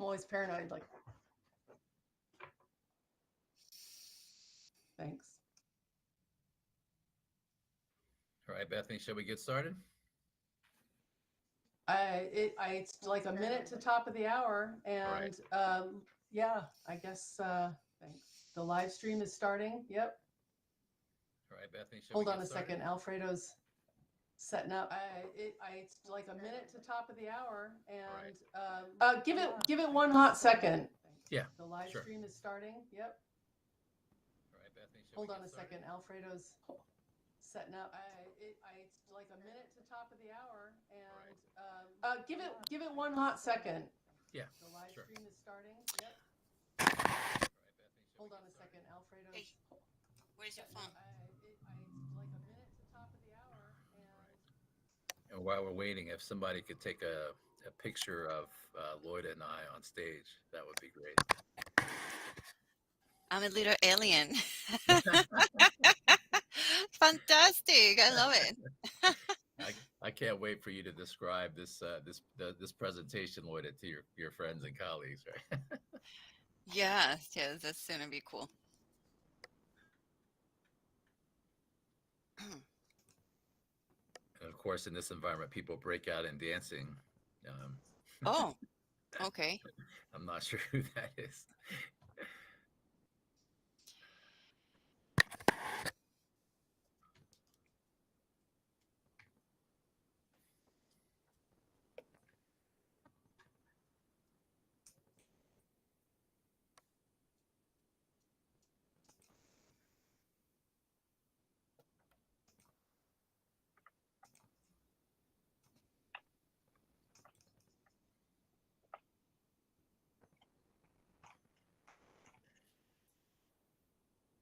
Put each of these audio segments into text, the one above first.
always paranoid. Like, thanks. All right, Bethany, shall we get started? It's like a minute to top of the hour, All right. and yeah, I guess. Thanks. The live stream is starting. Yep. All right, Bethany, shall we Hold on get a started? second. Alfredo's setting up. It's like a minute to top of the hour, All right. and give it one hot second. Yeah, The live sure. stream is starting. Yep. All right, Bethany, shall we Hold on get a started? second. Alfredo's setting up. It's like a minute to top of the hour, All right. and give it one hot second. Yeah, The live sure. stream is starting. Yep. All right, Bethany, shall we Hold on get a started? second. Alfredo's Hey, where's your setting up. phone? It's like a minute to top of the hour, All and right. And while we're waiting, if somebody could take a picture of Lloyd and I on stage, that would be great. I'm a little alien. Fantastic. I love it. I can't wait for you to describe this presentation, Lloyd, to your friends and colleagues, right? Yes, yes, that's gonna be cool. And of course, in this environment, people break out in dancing. Um, Oh, okay. I'm not sure who that is.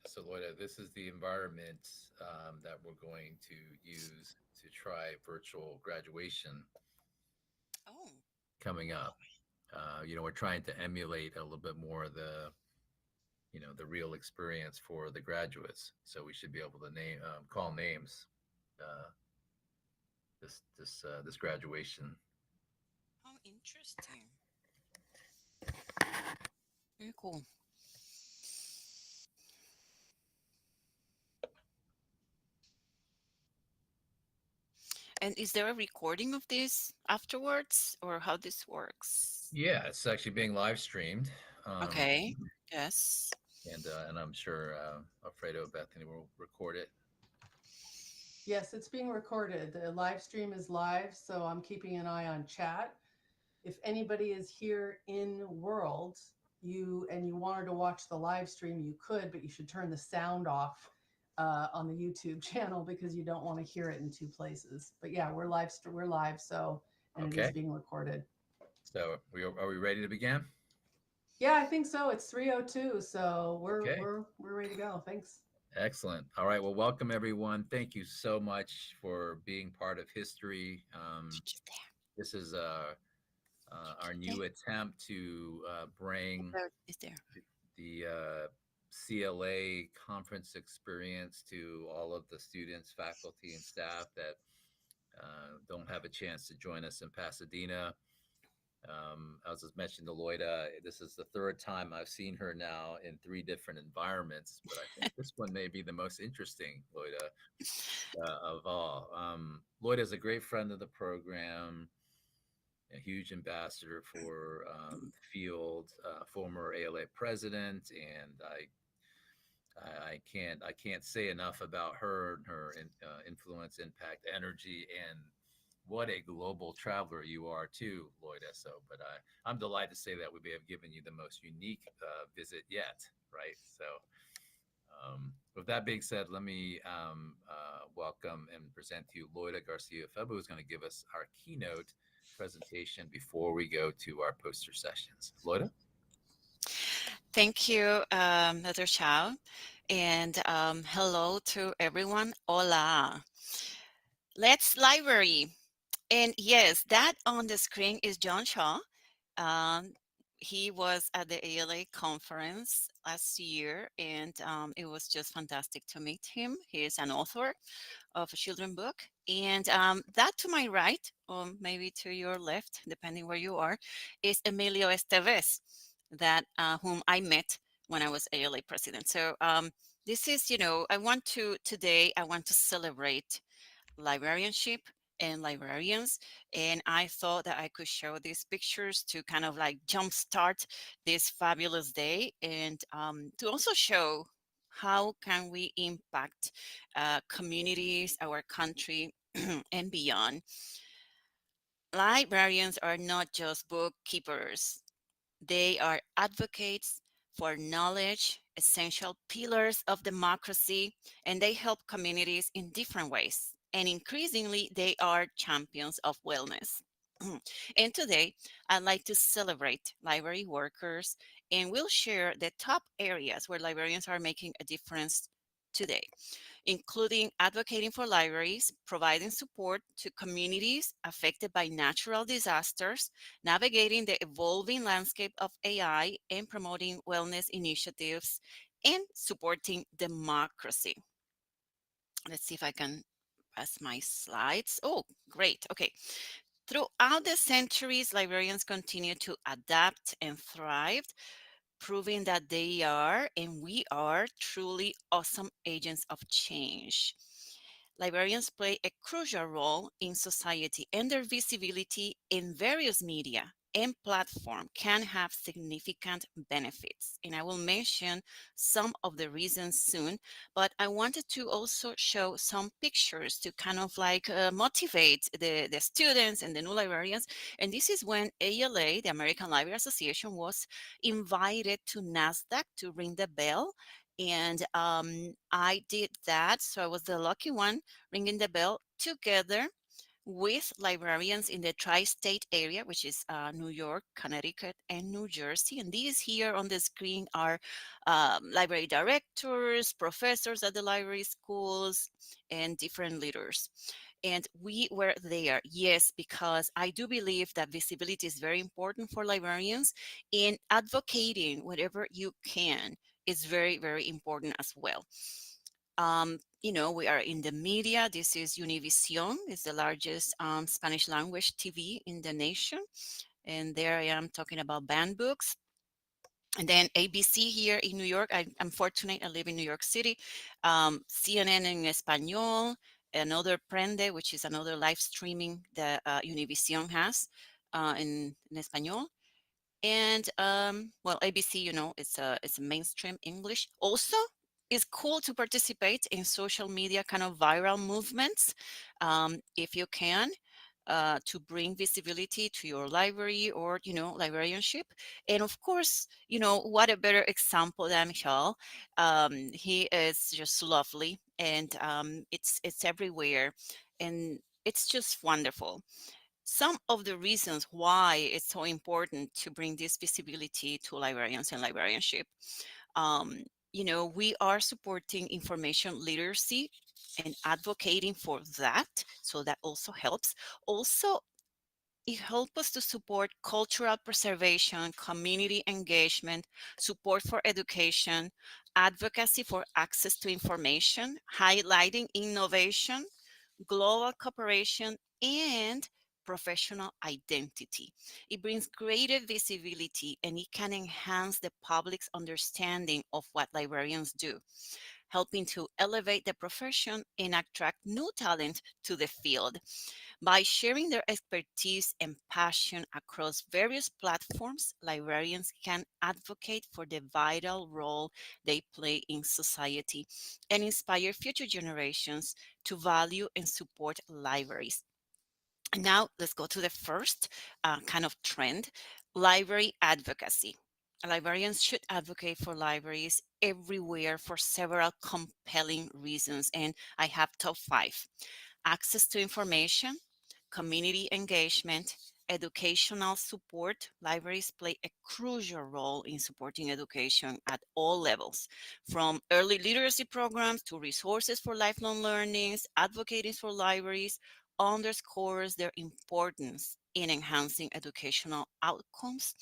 So, Lloyd, this is the environment that we're going to use to try virtual graduation Oh, coming up. We're trying to emulate a little bit more of the real experience for the graduates. So we should be able to call names uh, this graduation. how interesting. Very cool. And is there a recording of this afterwards, or how this works? Yeah, it's actually being live streamed, um, Okay. Yes. and I'm sure Alfredo Bethany will record it. yes, it's being recorded. The live stream is live, so I'm keeping an eye on chat. If anybody is here in world, you wanted to watch the live stream, you could, but you should turn the sound off on the YouTube channel because you don't want to hear it in two places. But yeah, we're live, so and it is Okay, being recorded. so are we ready to begin? Yeah, I think so. It's 3:02, so we're Okay, we're we're ready to go. Thanks. excellent. All right, well, welcome everyone. Thank you so much for being part of history. She's there. This is our There. new attempt to The bring bird is there. the CLA conference experience to all of the students, faculty, and staff that don't have a chance to join us in Pasadena. As was mentioned to Loida, this is the third time I've seen her now in three different environments, but I think this one may be the most interesting, Loida, of all. Loida is a great friend of the program, a huge ambassador for Field, former ALA president, and I can't say enough about her and her influence, impact, energy, and what a global traveler you are too, Lloyd Esso. But I'm delighted to say that we have given you the most unique visit yet, right? So, with that being said, let me welcome and present to you Loida Garcia Febo, who's going to give us our keynote presentation before we go to our poster sessions. Loida? Thank you, Dr. Chow. And hello to everyone. Hola. Let's library. And yes, that on the screen is John Shaw. Um, he was at the ALA conference last year, and it was just fantastic to meet him. He is an author of a children book, and that to my right, or maybe to your left, depending where you are, is Emilio Esteves, that whom I met when I was ALA president. So this is, I want to today. I want to celebrate librarianship and librarians, and I thought that I could show these pictures to kind of like jumpstart this fabulous day, and to also show how can we impact communities, our country, and beyond. Librarians are not just bookkeepers. They are advocates for knowledge, essential pillars of democracy, and they help communities in different ways. And increasingly, they are champions of wellness. And today, I'd like to celebrate library workers, and we'll share the top areas where librarians are making a difference today, including advocating for libraries, providing support to communities affected by natural disasters, navigating the evolving landscape of AI, and promoting wellness initiatives, and supporting democracy. Let's see if I can pass my slides. Oh, great. Okay. Throughout the centuries, librarians continue to adapt and thrive, proving that they are and we are truly awesome agents of change. Librarians play a crucial role in society, and their visibility in various media and platform can have significant benefits. And I will mention some of the reasons soon, but I wanted to also show some pictures to kind of like motivate the students and the new librarians. And this is when ALA, the American Library Association, was invited to NASDAQ to ring the bell. And I did that. So I was the lucky one ringing the bell together with librarians in the tri-state area, which is New York, Connecticut, and New Jersey. And these here on the screen are library directors, professors at the library schools, and different leaders. And we were there, yes, because I do believe that visibility is very important for librarians, in advocating whatever you can is very, very important as well. We are in the media. This is Univision. It's the largest Spanish language TV in the nation. And there I am talking about banned books. And then ABC here in New York. I'm fortunate. I live in New York City. CNN in Español. Another Prende, which is another live streaming that Univision has in Español. And well, ABC, it's a mainstream English. Also, it's cool to participate in social media kind of viral movements, if you can, to bring visibility to your library or librarianship. And of course, what a better example than Michelle. He is just lovely, and it's everywhere, and it's just wonderful. Some of the reasons why it's so important to bring this visibility to librarians and librarianship. Um, we are supporting information literacy and advocating for that. So that also helps. Also, it helps us to support cultural preservation, community engagement, support for education, advocacy for access to information, highlighting innovation, global cooperation, and professional identity. It brings greater visibility, and it can enhance the public's understanding of what librarians do, helping to elevate the profession and attract new talent to the field. By sharing their expertise and passion across various platforms, librarians can advocate for the vital role they play in society and inspire future generations to value and support libraries. Now, let's go to the first kind of trend, library advocacy. Librarians should advocate for libraries everywhere for several compelling reasons, and I have top five. Access to information, community engagement, educational support. Libraries play a crucial role in supporting education at all levels, from early literacy programs to resources for lifelong learnings. Advocating for libraries underscores their importance in enhancing educational outcomes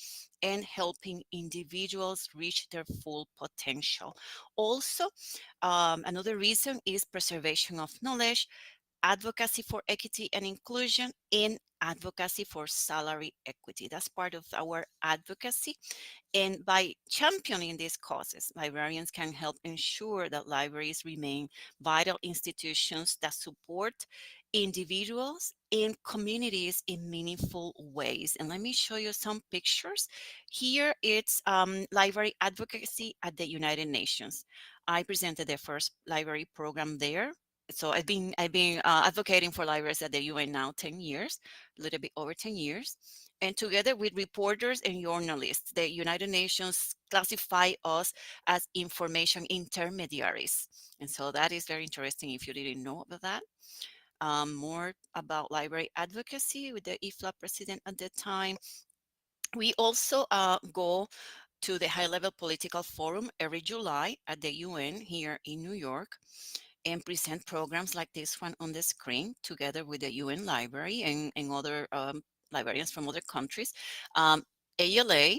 and helping individuals reach their full potential. Also, another reason is preservation of knowledge, advocacy for equity and inclusion, and advocacy for salary equity. That's part of our advocacy. And by championing these causes, librarians can help ensure that libraries remain vital institutions that support individuals and communities in meaningful ways. And let me show you some pictures. Here it's library advocacy at the United Nations. I presented the first library program there. So I've been advocating for libraries at the UN now 10 years, a little bit over 10 years. And together with reporters and journalists, the United Nations classify us as information intermediaries. And so that is very interesting if you didn't know about that. More about library advocacy with the IFLA president at the time. We also go to the High Level Political Forum every July at the UN here in New York and present programs like this one on the screen together with the UN Library and other librarians from other countries. ALA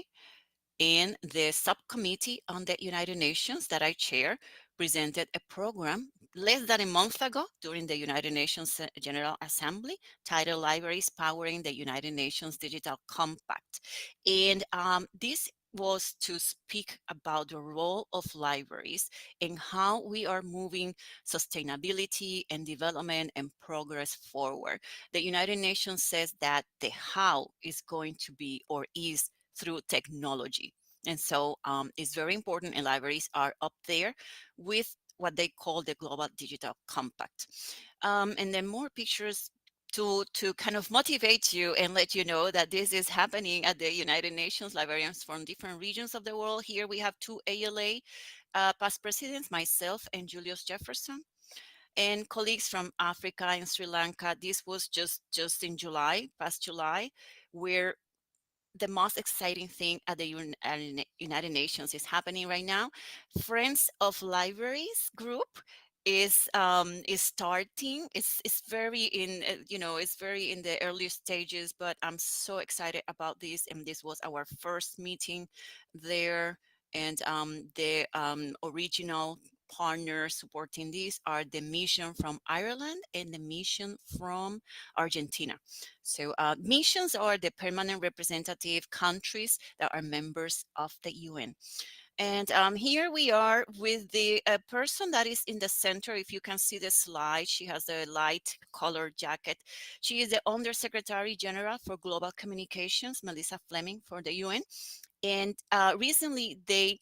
and the subcommittee on the United Nations that I chair presented a program less than a month ago during the United Nations General Assembly titled Libraries Powering the United Nations Digital Compact. And this was to speak about the role of libraries and how we are moving sustainability and development and progress forward. The United Nations says that the how is going to be or is through technology. And so it's very important, and libraries are up there with what they call the Global Digital Compact. And then more pictures to kind of motivate you and let you know that this is happening at the United Nations. Librarians from different regions of the world. Here we have two ALA past presidents, myself and Julius Jefferson, and colleagues from Africa and Sri Lanka. This was just in July, past July, where the most exciting thing at the United Nations is happening right now. Friends of Libraries group is starting. It's very in it's very in the early stages, but I'm so excited about this. And this was our first meeting there, and the original partners supporting this are the mission from Ireland and the mission from Argentina. So missions are the permanent representative countries that are members of the UN. And here we are with the person that is in the center. If you can see the slide, she has a light colored jacket. She is the Undersecretary General for Global Communications, Melissa Fleming, for the UN. And recently they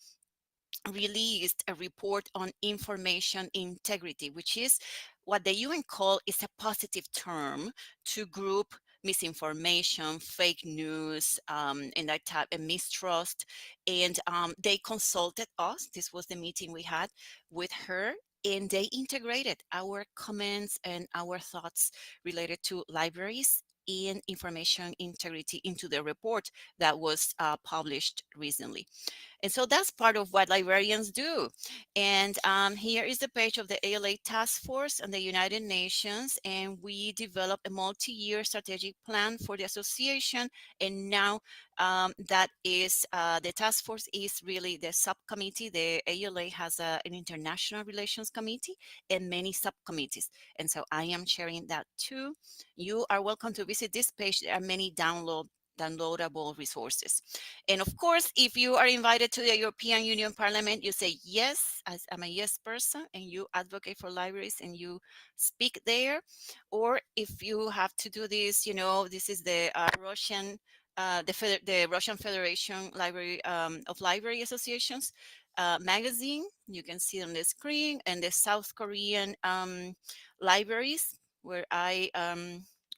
released a report on information integrity, which is what the UN call is a positive term to group misinformation, fake news, and that type of mistrust. And they consulted us. This was the meeting we had with her. And they integrated our comments and our thoughts related to libraries and information integrity into the report that was published recently. And so that's part of what librarians do. And here is the page of the ALA Task Force and the United Nations. And we developed a multi-year strategic plan for the association. And now that is the task force is really the subcommittee. The ALA has an international relations committee and many subcommittees. And so I am sharing that too. You are welcome to visit this page. There are many downloadable resources. And of course, if you are invited to the European Union Parliament, you say yes, as I'm a yes person, and you advocate for libraries and you speak there. Or if you have to do this, this is the Russian, the Russian Federation Library of Library Associations magazine. You can see on the screen, and the South Korean libraries, where I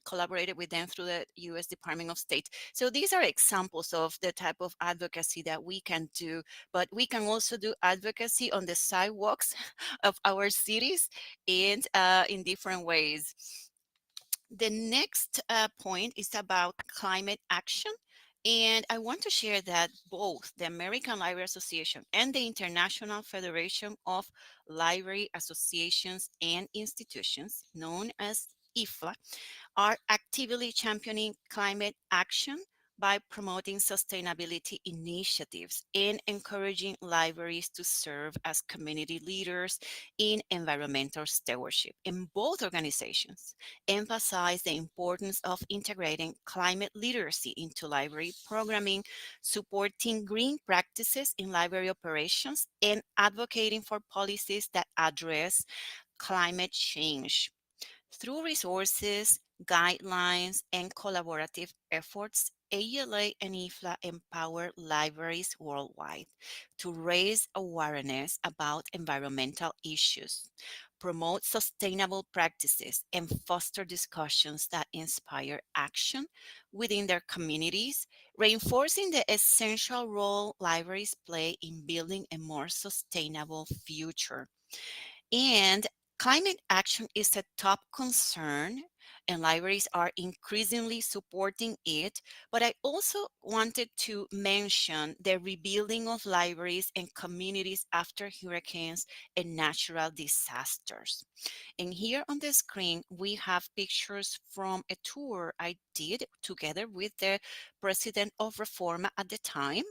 collaborated with them through the US Department of State. So these are examples of the type of advocacy that we can do, but we can also do advocacy on the sidewalks of our cities and in different ways. The next point is about climate action. And I want to share that both the American Library Association and the International Federation of Library Associations and Institutions, known as IFLA, are actively championing climate action by promoting sustainability initiatives and encouraging libraries to serve as community leaders in environmental stewardship. And both organizations emphasize the importance of integrating climate literacy into library programming, supporting green practices in library operations, and advocating for policies that address climate change. Through resources, guidelines, and collaborative efforts, ALA and IFLA empower libraries worldwide to raise awareness about environmental issues, promote sustainable practices, and foster discussions that inspire action within their communities, reinforcing the essential role libraries play in building a more sustainable future. And climate action is a top concern, and libraries are increasingly supporting it. But I also wanted to mention the rebuilding of libraries and communities after hurricanes and natural disasters. And here on the screen, we have pictures from a tour I did together with the president of Reforma at the time,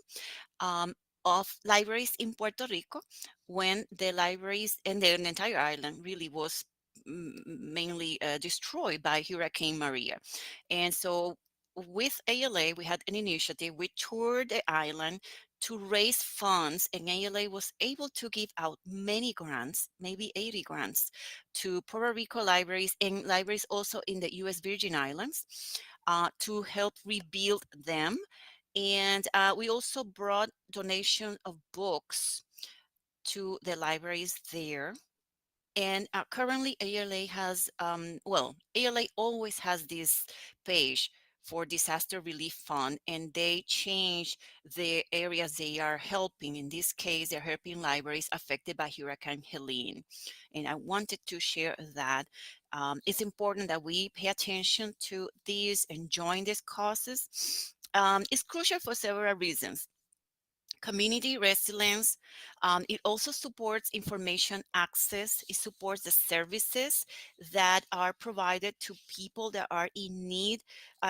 um, of libraries in Puerto Rico when the libraries and the entire island really was mainly destroyed by Hurricane Maria. And so with ALA, we had an initiative. We toured the island to raise funds, and ALA was able to give out many grants, maybe 80 grants, to Puerto Rico libraries and libraries also in the US Virgin Islands to help rebuild them. And we also brought donation of books to the libraries there. And currently ALA has, ALA always has this page for disaster relief fund, and they change the areas they are helping. In this case, they're helping libraries affected by Hurricane Helene. And I wanted to share that. It's important that we pay attention to these and join these causes. It's crucial for several reasons. Community resilience. It also supports information access. It supports the services that are provided to people that are in need.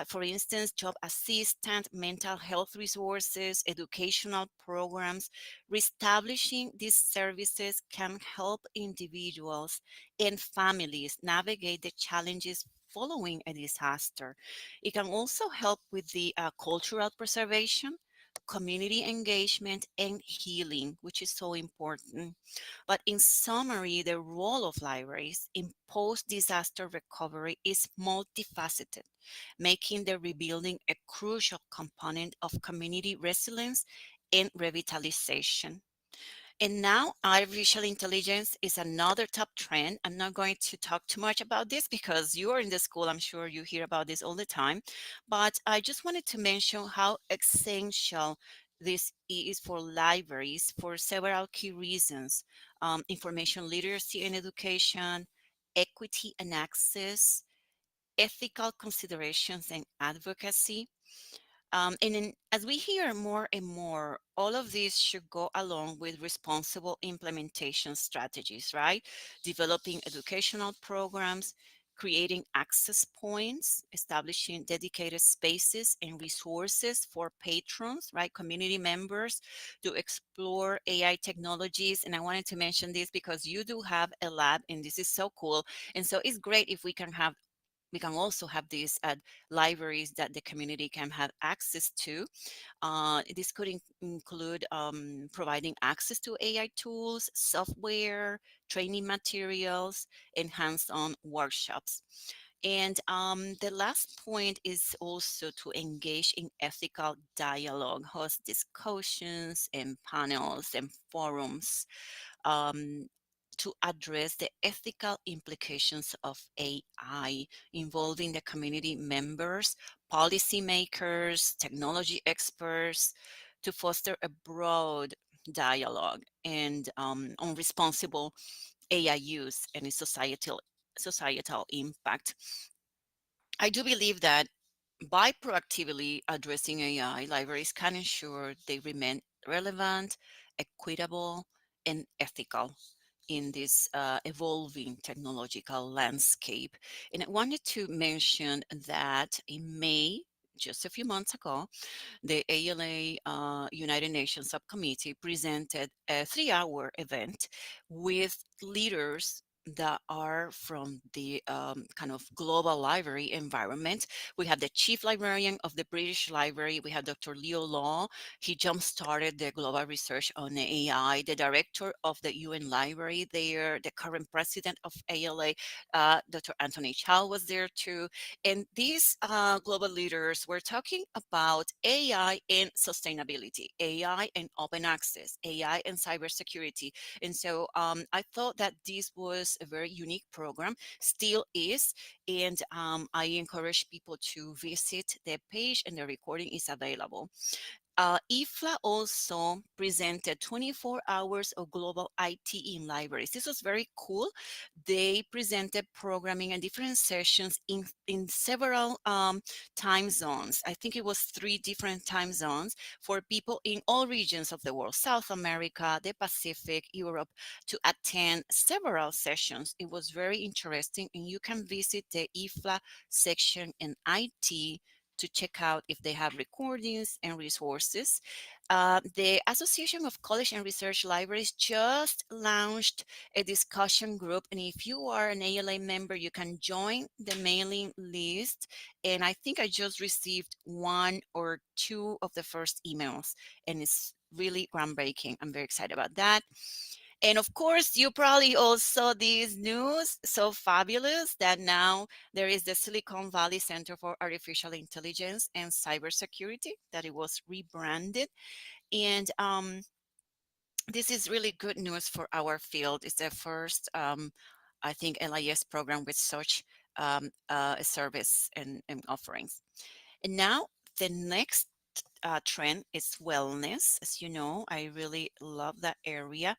For instance, job assistance, mental health resources, educational programs. Reestablishing these services can help individuals and families navigate the challenges following a disaster. It can also help with the cultural preservation, community engagement, and healing, which is so important. But in summary, the role of libraries in post disaster recovery is multifaceted, making the rebuilding a crucial component of community resilience and revitalization. And now artificial intelligence is another top trend. I'm not going to talk too much about this because you are in the school. I'm sure you hear about this all the time. But I just wanted to mention how essential this is for libraries for several key reasons. Information literacy and education, equity and access, ethical considerations and advocacy. As we hear more and more, all of this should go along with responsible implementation strategies, right? Developing educational programs, creating access points, establishing dedicated spaces and resources for patrons, right? Community members to explore AI technologies. And I wanted to mention this because you do have a lab, and this is so cool. And so it's great if we can also have these libraries that the community can have access to. This could include providing access to AI tools, software, training materials, and hands-on workshops. And the last point is also to engage in ethical dialogue, host discussions and panels and forums um, to address the ethical implications of AI, involving the community members, policymakers, technology experts, to foster a broad dialogue and on responsible AI use and its societal impact. I do believe that by proactively addressing AI, libraries can ensure they remain relevant, equitable, and ethical, in this evolving technological landscape. And I wanted to mention that in May, just a few months ago, the ALA United Nations Subcommittee presented a 3-hour event with leaders that are from the kind of global library environment. We have the chief librarian of the British Library. We have Dr. Leo Law. He jump-started the global research on AI. The director of the UN Library there, the current president of ALA, Dr. Anthony Chow was there too. And these global leaders were talking about AI and sustainability, AI and open access, AI and cybersecurity. And so I thought that this was a very unique program, still is. And I encourage people to visit the page, and the recording is available. IFLA also presented 24 hours of global IT in libraries. This was very cool. They presented programming and different sessions in several time zones. I think it was 3 different time zones for people in all regions of the world, South America, the Pacific, Europe, to attend several sessions. It was very interesting, and you can visit the IFLA section in IT to check out if they have recordings and resources. The Association of College and Research Libraries just launched a discussion group, and if you are an ALA member, you can join the mailing list. And I think I just received 1 or 2 of the first emails, and it's really groundbreaking. I'm very excited about that. And of course, you probably all saw these news, so fabulous, that now there is the Silicon Valley Center for Artificial Intelligence and Cybersecurity, that it was rebranded. And this is really good news for our field. It's the first, I think, LIS program with such a service and offerings. And now the next trend is wellness. As you know, I really love that area.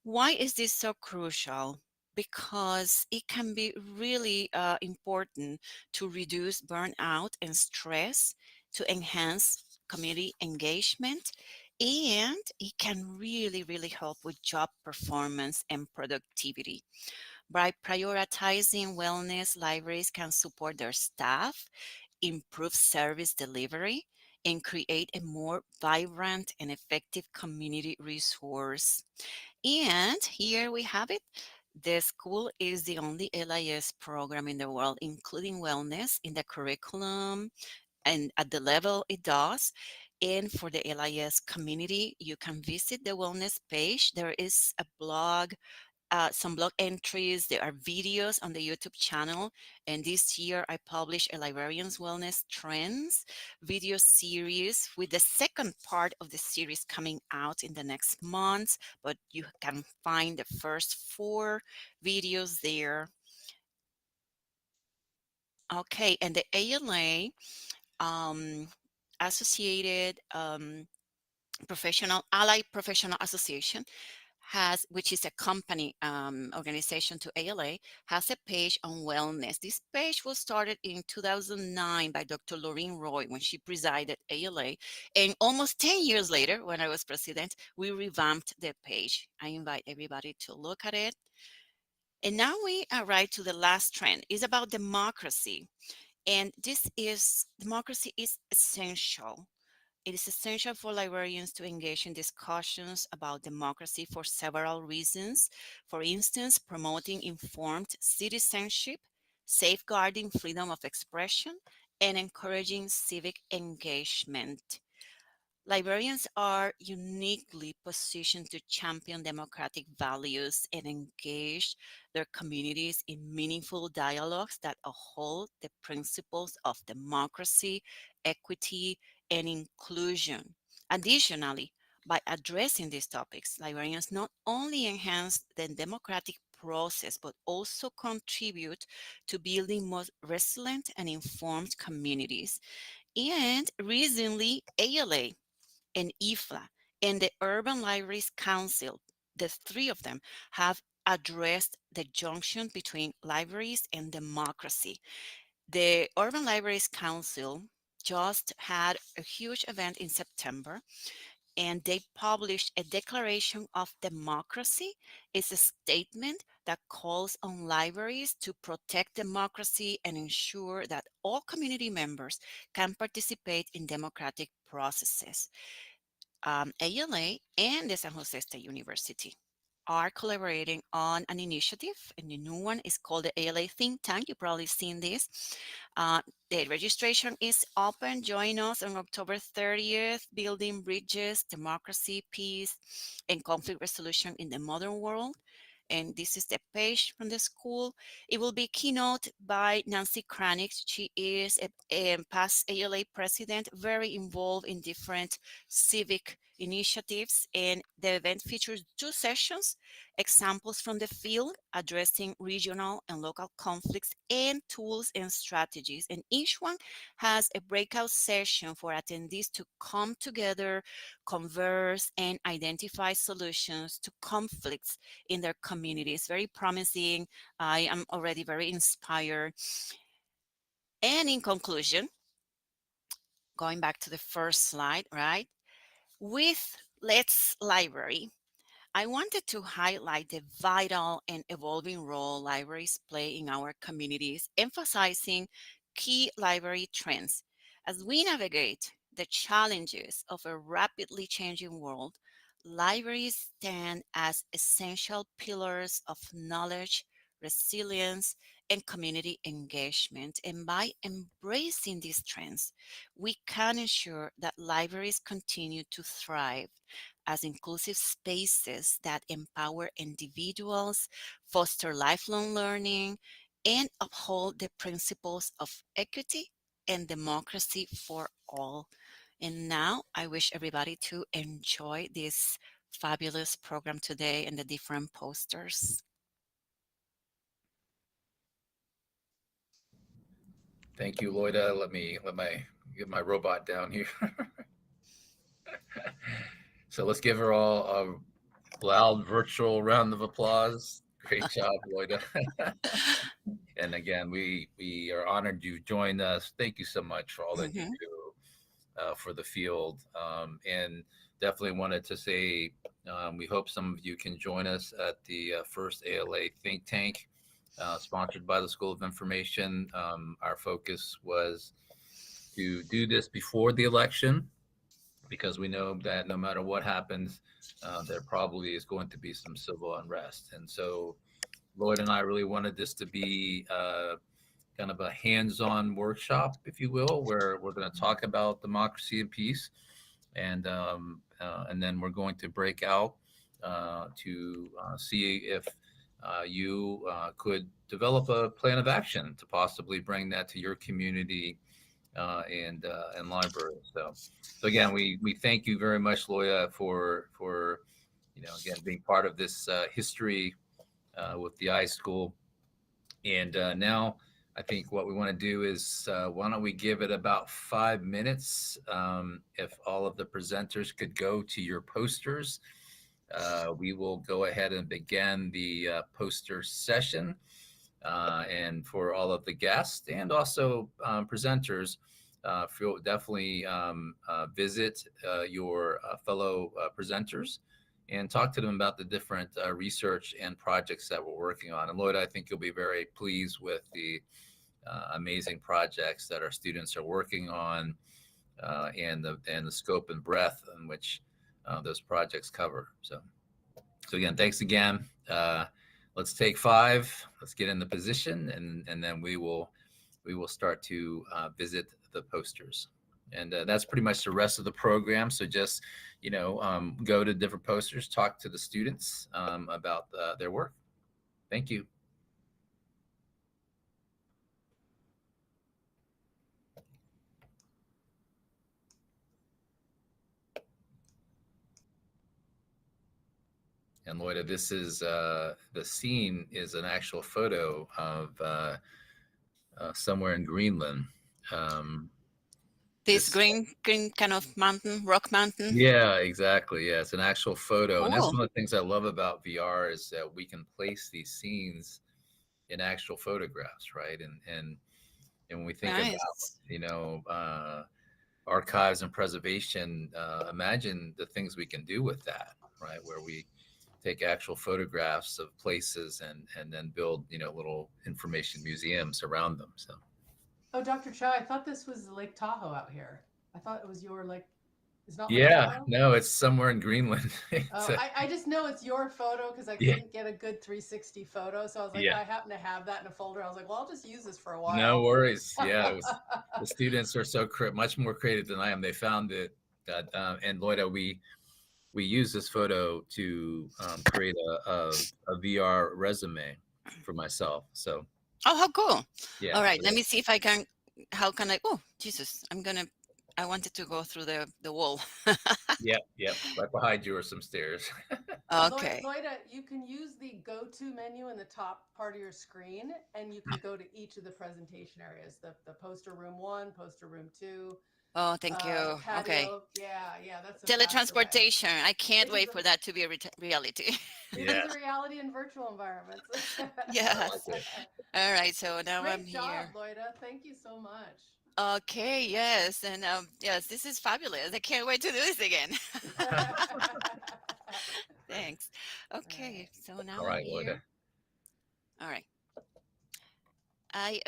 Why is this so crucial? Because it can be really important to reduce burnout and stress, to enhance community engagement, and it can really, really help with job performance and productivity. By prioritizing wellness, libraries can support their staff, improve service delivery, and create a more vibrant and effective community resource. And here we have it. The school is the only LIS program in the world, including wellness in the curriculum and at the level it does. And for the LIS community, you can visit the wellness page. There is a blog, some blog entries. There are videos on the YouTube channel. And this year I published a Librarian's Wellness Trends video series, with the second part of the series coming out in the next month. But you can find the first 4 videos there. Okay, and the ALA Associated Allied Professional Association has, which is a company organization to ALA, has a page on wellness. This page was started in 2009 by Dr. Laureen Roy when she presided ALA. And almost 10 years later, when I was president, we revamped the page. I invite everybody to look at it. And now we arrive to the last trend. It's about democracy. And democracy is essential. It is essential for librarians to engage in discussions about democracy for several reasons. For instance, promoting informed citizenship, safeguarding freedom of expression, and encouraging civic engagement. Librarians are uniquely positioned to champion democratic values and engage their communities in meaningful dialogues that uphold the principles of democracy, equity, and inclusion. Additionally, by addressing these topics, librarians not only enhance the democratic process, but also contribute to building more resilient and informed communities. And recently, ALA and IFLA and the Urban Libraries Council, the 3 of them, have addressed the junction between libraries and democracy. The Urban Libraries Council just had a huge event in September, and they published a Declaration of Democracy. It's a statement that calls on libraries to protect democracy and ensure that all community members can participate in democratic processes. ALA and the San Jose State University are collaborating on an initiative, and the new one is called the ALA Think Tank. You've probably seen this. Uh, the registration is open. Join us on October 30th, Building Bridges, Democracy, Peace, and Conflict Resolution in the Modern World. And this is the page from the school. It will be keynote by Nancy Kranick. She is a past ALA president, very involved in different civic initiatives. And the event features two sessions, examples from the field addressing regional and local conflicts, and tools and strategies. And each one has a breakout session for attendees to come together, converse, and identify solutions to conflicts in their communities. Very promising. I am already very inspired. And in conclusion, going back to the first slide, right? With Let's Library, I wanted to highlight the vital and evolving role libraries play in our communities, emphasizing key library trends. As we navigate the challenges of a rapidly changing world, libraries stand as essential pillars of knowledge, resilience, and community engagement. And by embracing these trends, we can ensure that libraries continue to thrive as inclusive spaces that empower individuals, foster lifelong learning, and uphold the principles of equity and democracy for all. And now I wish everybody to enjoy this fabulous program today and the different posters. Thank you, Loida. Let me get my robot down here. So let's give her all a loud virtual round of applause. Great job, Loida. And again, we are honored you joined us. Thank you so much for all that you Mhm. do for the field. And definitely wanted to say we hope some of you can join us at the first ALA Think Tank, sponsored by the School of Information. Our focus was to do this before the election because we know that no matter what happens, there probably is going to be some civil unrest. And so Lloyd and I really wanted this to be kind of a hands-on workshop, if you will, where we're going to talk about democracy and peace, and then we're going to break out to see if you could develop a plan of action to possibly bring that to your community and library. So again, we thank you very much, Loya, for again being part of this history with the iSchool. And now I think what we want to do is why don't we give it about 5 minutes? If all of the presenters could go to your posters, we will go ahead and begin the poster session. And for all of the guests and also presenters, feel definitely visit your fellow presenters and talk to them about the different research and projects that we're working on. And Lloyd, I think you'll be very pleased with the amazing projects that our students are working on and the scope and breadth in which those projects cover. So again, thanks again. Let's take five. Let's get in the position, and then we will start to visit the posters. And that's pretty much the rest of the program. So just go to different posters, talk to the students about their work. Thank you. And Loida, this is the scene is an actual photo of somewhere in Greenland. Um, This this green kind of mountain, rock mountain. Yeah, exactly. Yeah, it's an actual photo, and that's Cool. one of the things I love about VR is that we can place these scenes in actual photographs, right? And when we think about Nice. you know uh, archives and preservation, imagine the things we can do with that, right? Where we take actual photographs of places and then build, little information museums around them. So Oh, Dr. Chow, I thought this was Lake Tahoe out here. I thought it was your Lake. It's not Lake yeah, Tahoe? no, it's somewhere in Greenland. Oh, I just know it's your photo because I Yeah, couldn't get a good 360 photo. So I was like, yeah, I happen to have that in a folder. I was like, well, I'll just use this for a no while. worries. Yeah, it was, the students are so much more creative than I am. They found it that, and Loida, we use this photo to create a VR resume for myself. So Oh, how cool. yeah, All right, let me see if I can, how can I, oh, Jesus, I wanted to go through the wall. yep. Right behind you are some stairs. Okay. Loida, you can use the go-to menu in the top part of your screen, and you can go to each of the presentation areas: the poster room 1, poster room 2, Oh, thank you. Okay. patio. Yeah, that's a faster way. Teletransportation. I can't It is wait a for that to be a reality. it is a Yes, reality in virtual environments. I like Yes. it. All right. So now I'm Great job, here. Loida. Thank you so much. Okay. Yes. And yes, this is fabulous. I can't wait to do this again. All Thanks. Okay. right. So now All I'm right, Loida. here. All right. I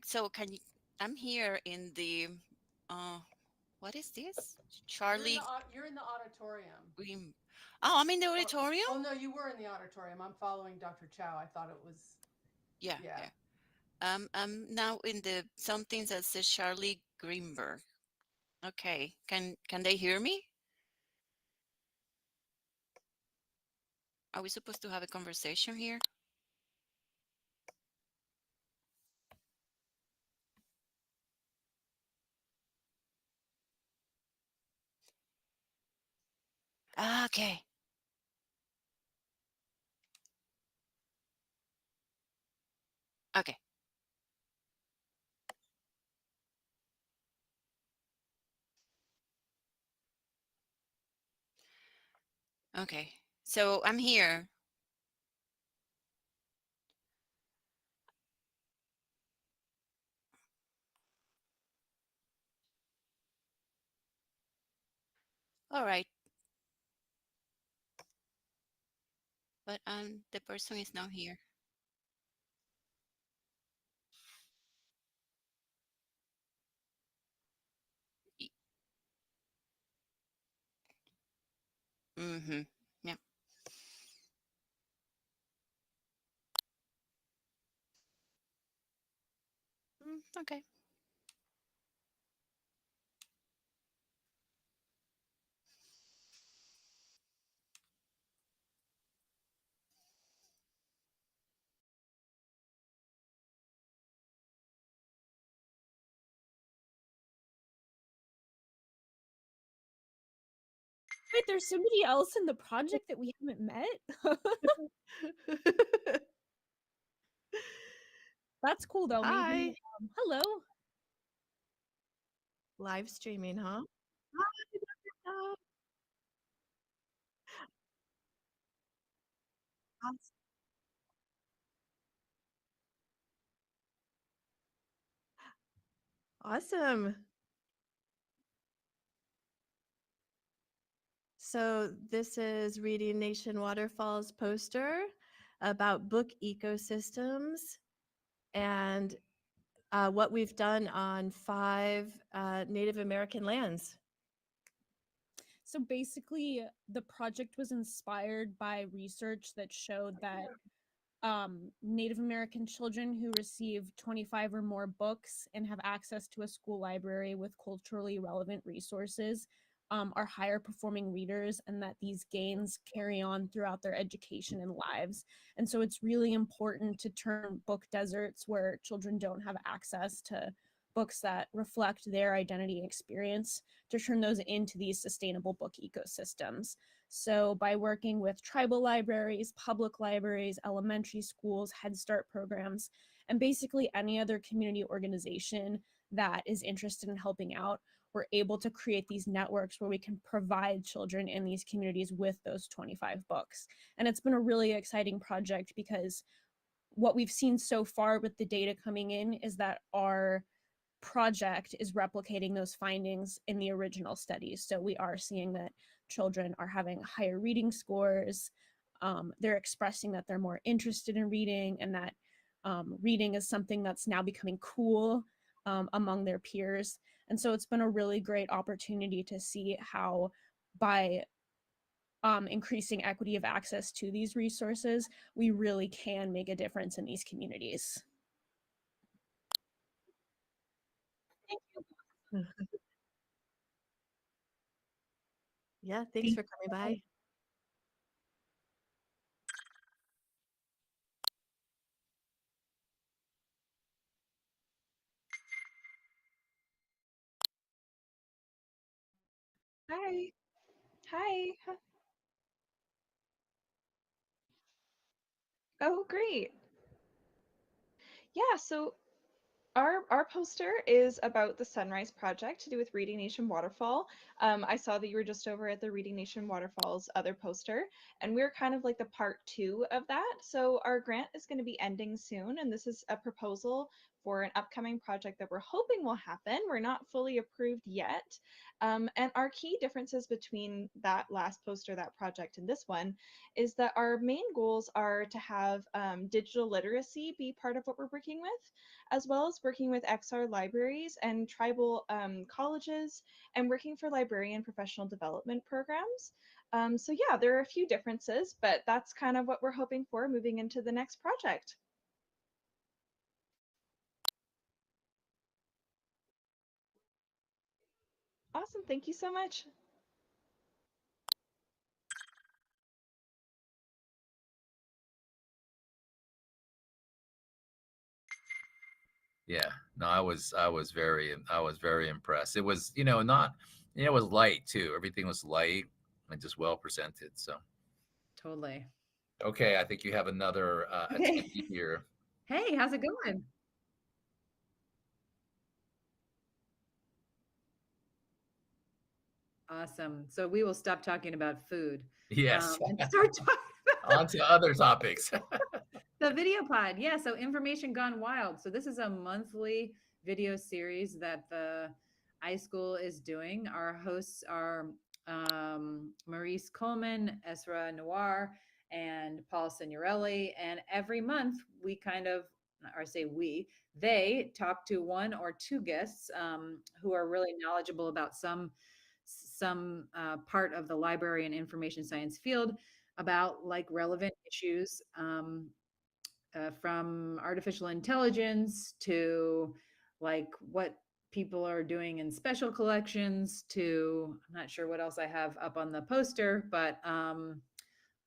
so can you? I'm here in the. Uh, what is this? Charlie You're in the auditorium. Green. Oh, I'm in the Or auditorium. oh no, you were in the auditorium. I'm following Dr. Chow. I thought it was Yeah. yeah. Yeah. I'm now in the something that says Charlie Greenberg. Okay. Can they hear me? Are we supposed to have a conversation here? Okay. Okay. Okay. So I'm here. All right. But the person is not here. Mm-hmm. Yeah. Okay. Wait, there's somebody else in the project that we haven't met? That's cool though. Hi. Maybe hello. Live streaming, huh? Hi, Dr. Dog. Awes- Awesome. So this is Reading Nation Waterfalls poster about book ecosystems and what we've done on 5 Native American lands. So basically, the project was inspired by research that showed that Native American children who receive 25 or more books and have access to a school library with culturally relevant resources are higher performing readers, and that these gains carry on throughout their education and lives. And so it's really important to turn book deserts where children don't have access to books that reflect their identity and experience, to turn those into these sustainable book ecosystems. So by working with tribal libraries, public libraries, elementary schools, Head Start programs, and basically any other community organization that is interested in helping out, we're able to create these networks where we can provide children in these communities with those 25 books. And it's been a really exciting project because what we've seen so far with the data coming in is that our project is replicating those findings in the original studies. So we are seeing that children are having higher reading scores. They're expressing that they're more interested in reading, and that reading is something that's now becoming cool among their peers. And so it's been a really great opportunity to see how by increasing equity of access to these resources, we really can make a difference in these communities. Yeah, thanks for coming by. Hi. Hi. Oh, great. Yeah, so our poster is about the Sunrise Project to do with Reading Nation Waterfall. I saw that you were just over at the Reading Nation Waterfall's other poster, and we're kind of like the part 2 of that. So our grant is going to be ending soon, and this is a proposal for an upcoming project that we're hoping will happen. We're not fully approved yet. And our key differences between that last poster, that project, and this one is that our main goals are to have digital literacy be part of what we're working with, as well as working with XR libraries and tribal colleges, and working for librarian professional development programs. So yeah, there are a few differences, but that's kind of what we're hoping for moving into the next project. Awesome, thank you so much. Yeah, no, I was very impressed. It was, not, it was light too. Everything was light and just well presented. So, Totally. okay, I think you have another Okay. attendee here. Hey, how's it going? Awesome. So we will stop talking about food Yes, and start talking on to other topics. the video pod. Yeah, so Information Gone Wild. So this is a monthly video series that the iSchool is doing. Our hosts are Maurice Coleman, Esra Noir, and Paul Signorelli. And every month we kind of, or I say they talk to one or two guests who are really knowledgeable about some part of the library and information science field, about like relevant issues, from artificial intelligence to like what people are doing in special collections to, I'm not sure what else I have up on the poster, but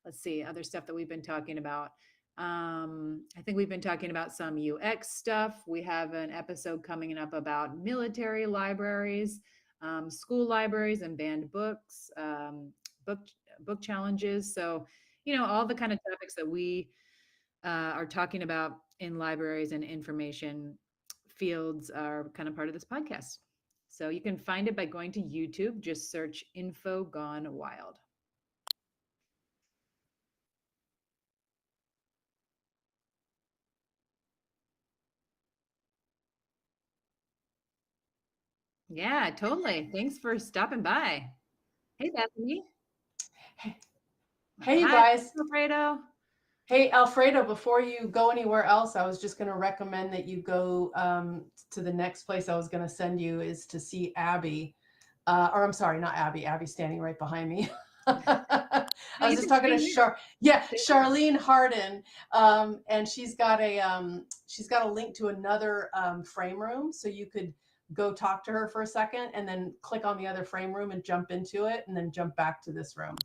let's see, other stuff that we've been talking about. I think we've been talking about some UX stuff. We have an episode coming up about military libraries, school libraries and banned books, book book challenges. So, all the kind of topics that we are talking about in libraries and information fields are kind of part of this podcast. So you can find it by going to YouTube. Just search Info Gone Wild. Yeah, totally. Thanks for stopping by. Hey, Bethany. Hey, you Hi, guys. Alfredo. Hey, Alfredo, before you go anywhere else, I was just going to recommend that you go to the next place I was going to send you is to see Abby. Or I'm sorry, not Abby. Abby's standing right behind me. I was just talking to Charlene Harden, and she's got a link to another frame room, so you could go talk to her for a second, and then click on the other frame room and jump into it, and then jump back to this room.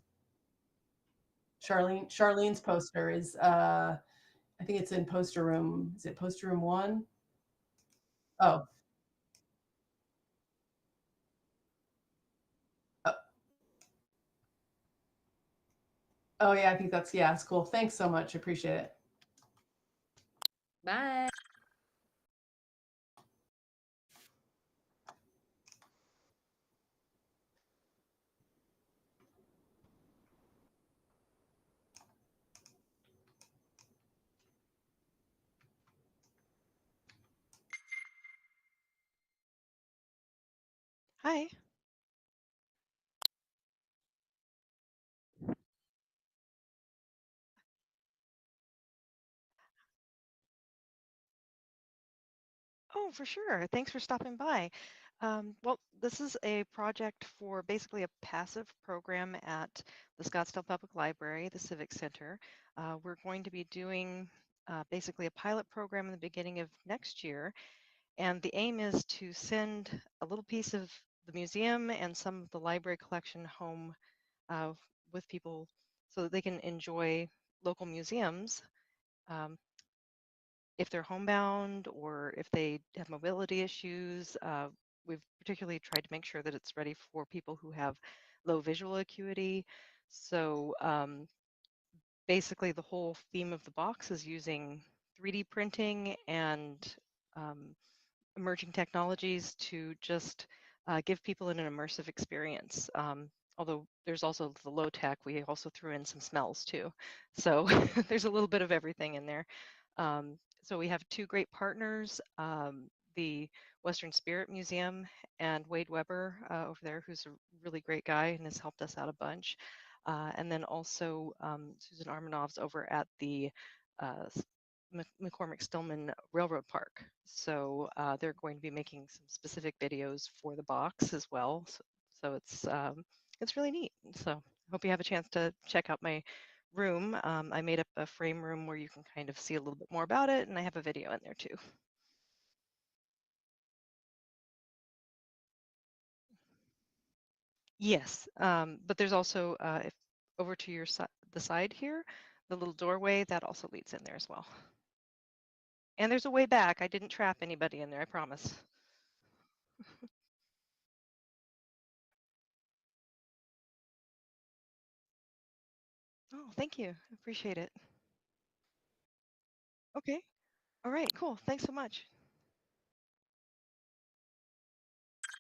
Charlene's poster is I think it's in poster room. Is it poster room 1? Oh. Oh yeah, I think it's cool. Thanks so much. Appreciate it. Bye. Hi. Oh, for sure. Thanks for stopping by. Well, this is a project for basically a passive program at the Scottsdale Public Library, the Civic Center. We're going to be doing basically a pilot program in the beginning of next year. And the aim is to send a little piece of the museum and some of the library collection home with people so that they can enjoy local museums. If they're homebound or if they have mobility issues, we've particularly tried to make sure that it's ready for people who have low visual acuity. So basically the whole theme of the box is using 3D printing and emerging technologies to just give people an immersive experience. Although there's also the low tech, we also threw in some smells too. So there's a little bit of everything in there. So we have two great partners, the Western Spirit Museum and Wade Weber over there, who's a really great guy and has helped us out a bunch. And then also Susan Armanov's over at the McCormick Stillman Railroad Park. So they're going to be making some specific videos for the box as well. So it's really neat. So I hope you have a chance to check out my room. I made up a frame room where you can kind of see a little bit more about it, and I have a video in there too. Yes, but there's also if over to your the side here, the little doorway that also leads in there as well. And there's a way back. I didn't trap anybody in there, I promise. Oh, thank you. I appreciate it. Okay. All right, cool. Thanks so much.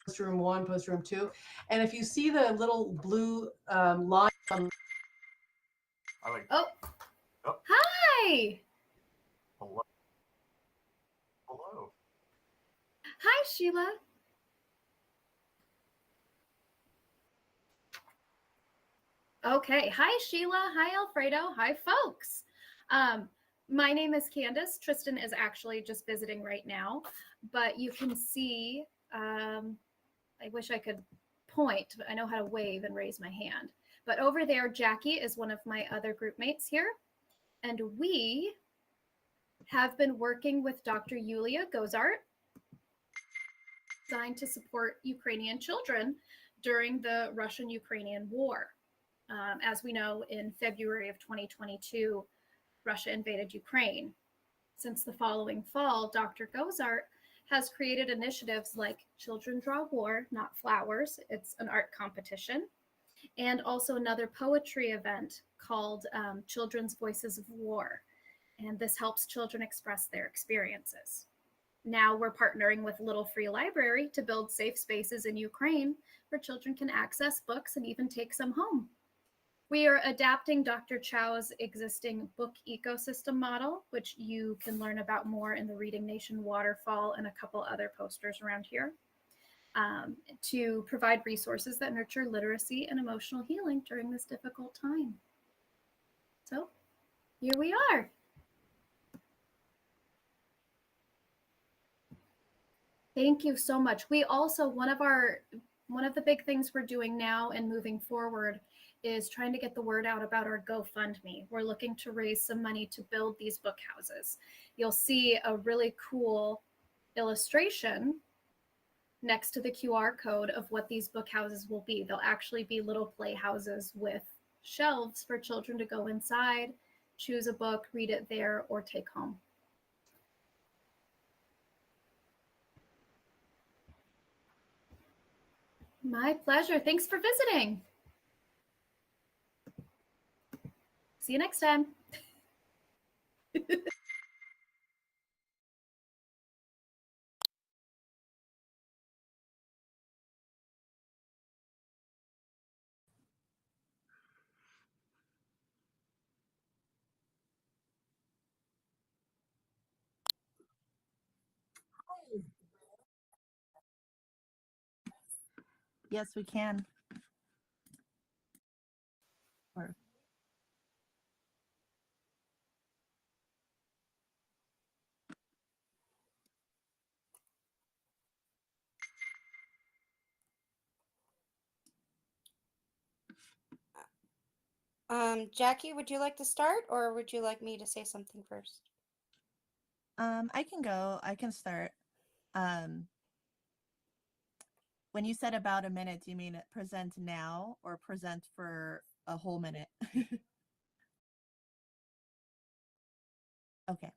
Post room 1, post room 2. And if you see the little blue line on Oh, hi. Hello. Hello. Hi, Sheila. Okay. Hi, Sheila. Hi, Alfredo. Hi, folks. My name is Candace. Tristan is actually just visiting right now, but you can see, I wish I could point, but I know how to wave and raise my hand. But over there, Jackie is one of my other group mates here. And we have been working with Dr. Yulia Gozart, designed to support Ukrainian children during the Russian-Ukrainian war. As we know, in February of 2022, Russia invaded Ukraine. Since the following fall, Dr. Gozart has created initiatives like Children Draw War, Not Flowers. It's an art competition. And also another poetry event called Children's Voices of War. And this helps children express their experiences. Now we're partnering with Little Free Library to build safe spaces in Ukraine where children can access books and even take some home. We are adapting Dr. Chow's existing book ecosystem model, which you can learn about more in the Reading Nation waterfall and a couple other posters around here, to provide resources that nurture literacy and emotional healing during this difficult time. So here we are. Thank you so much. We also, one of the big things we're doing now and moving forward is trying to get the word out about our GoFundMe. We're looking to raise some money to build these book houses. You'll see a really cool illustration next to the QR code of what these book houses will be. They'll actually be little playhouses with shelves for children to go inside, choose a book, read it there, or take home. My pleasure. Thanks for visiting. See you next time. Yes, we can. Or Jackie, would you like to start or would you like me to say something first? I can go. I can start. Um, when you said about a minute, do you mean present now or present for a whole minute? Okay.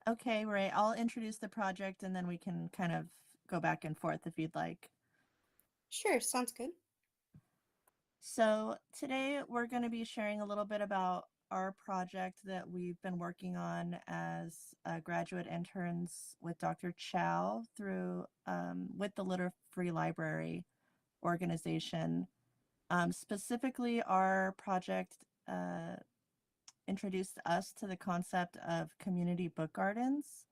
Okay, right. I'll introduce the project and then we can kind of go back and forth if you'd like. Sure, sounds good. So today we're going to be sharing a little bit about our project that we've been working on as graduate interns with Dr. Chow through with the Litter Free Library organization. Specifically, our project introduced us to the concept of community book gardens,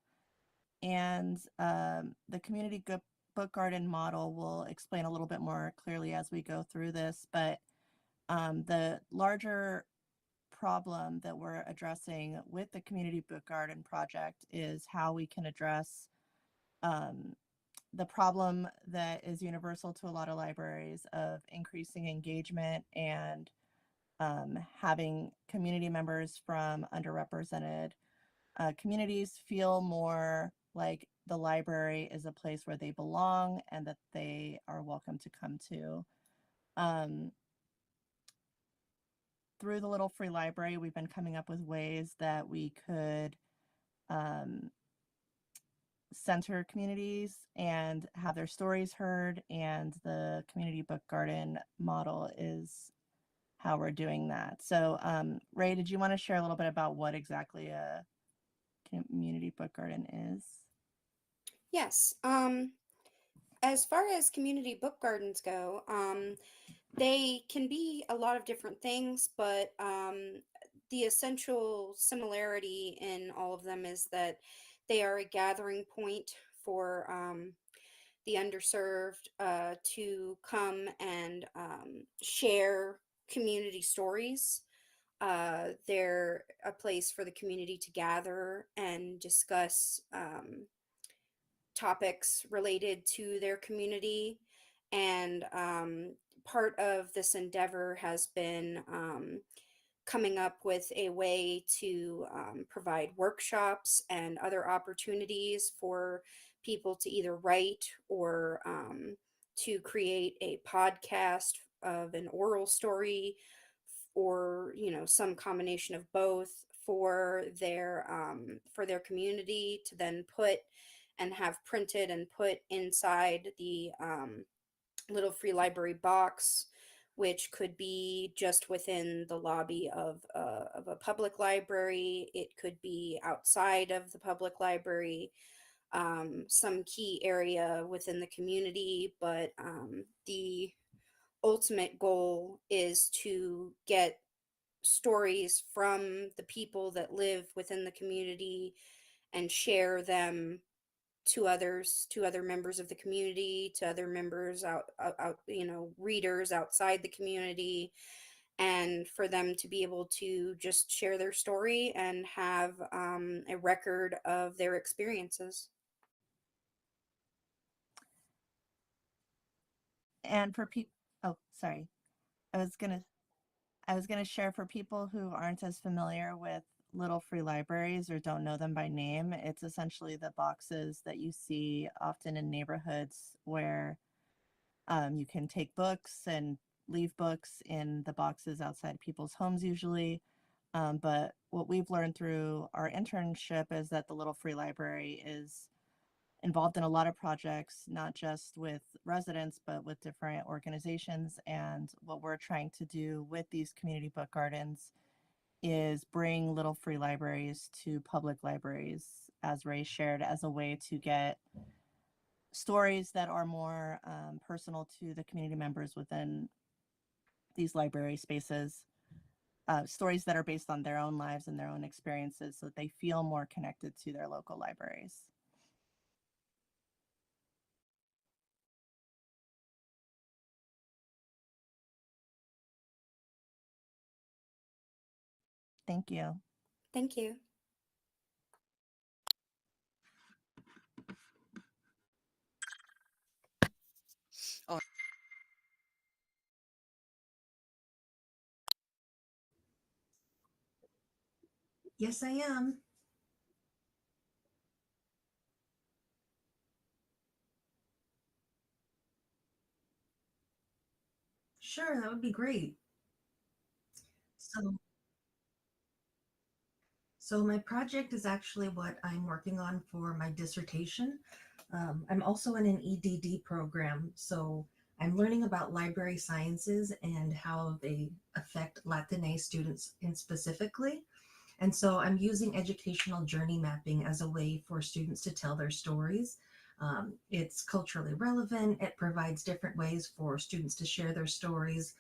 and the community book garden model will explain a little bit more clearly as we go through this, but the larger problem that we're addressing with the community book garden project is how we can address the problem that is universal to a lot of libraries of increasing engagement and having community members from underrepresented communities feel more like the library is a place where they belong and that they are welcome to come to. Through the Little Free Library, we've been coming up with ways that we could center communities and have their stories heard, and the community book garden model is how we're doing that. So Ray, did you want to share a little bit about what exactly a community book garden is? Yes. As far as community book gardens go, they can be a lot of different things, but the essential similarity in all of them is that they are a gathering point for the underserved to come and share community stories. They're a place for the community to gather and discuss topics related to their community. And part of this endeavor has been coming up with a way to provide workshops and other opportunities for people to either write or to create a podcast of an oral story, or some combination of both for their community to then put and have printed and put inside the Little Free Library box, which could be just within the lobby of a public library. It could be outside of the public library, some key area within the community. But the ultimate goal is to get stories from the people that live within the community and share them to others, to other members of the community, to other members out readers outside the community, and for them to be able to just share their story and have a record of their experiences. And for people, oh, sorry, I was gonna share for people who aren't as familiar with Little Free Libraries or don't know them by name. It's essentially the boxes that you see often in neighborhoods where you can take books and leave books in the boxes outside people's homes usually. But what we've learned through our internship is that the Little Free Library is involved in a lot of projects, not just with residents, but with different organizations. And what we're trying to do with these community book gardens is bring Little Free Libraries to public libraries, as Ray shared, as a way to get stories that are more personal to the community members within these library spaces, stories that are based on their own lives and their own experiences so that they feel more connected to their local libraries. Thank you. Thank you. Oh. Yes, I am. Sure, that would be great. So, so my project is actually what I'm working on for my dissertation. I'm also in an EDD program, so I'm learning about library sciences and how they affect Latinx students in specifically. And so I'm using educational journey mapping as a way for students to tell their stories. It's culturally relevant. It provides different ways for students to share their stories.